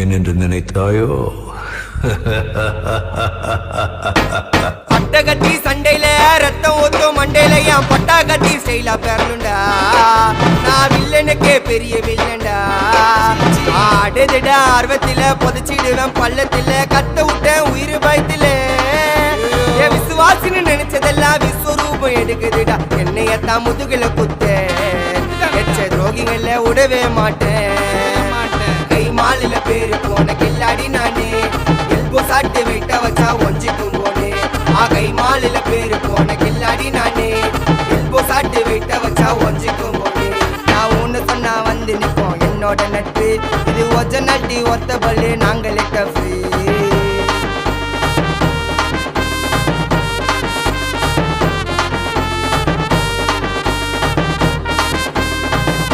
விடுவேன் என்று நினைத்தாயோ? பட்ட கட்டி சண்டையில ரத்தம் ஊத்தும் மண்டையில என் பட்டா கட்டி ஸ்டைலா பெறலுண்டா. நான் வில்லனுக்கே பெரிய வில்லன்டா. ஆடுதுட ஆர்வத்தில புதைச்சிடுவேன் பள்ளத்தில கத்த விட்டேன் உயிர் பயத்தில. என் விசுவாசின்னு நினைச்சதெல்லாம் விஸ்வரூபம் எடுக்குதுடா. என்னையத்தான் முதுகுல குத்த எச்ச துரோகிகள விடவே மாட்டேன். கை மாலில பேரு போன கில்லாடி நானே. எல்போ சாட்டு வெயிட்ட வச்சா ஒஞ்சிக்கும் போனே. கை மாலில பேரு போன கில்லாடி நானே. எல்போ சாட்டு வெயிட்ட வச்சா ஒஞ்சிக்கும் போனே. நான் ஒண்ணு சொன்னா வந்து நிப்போம் என்னோட நட்பு. இது ஒஜ நட்டி ஒத்த பல்லு நாங்களே டஃபு.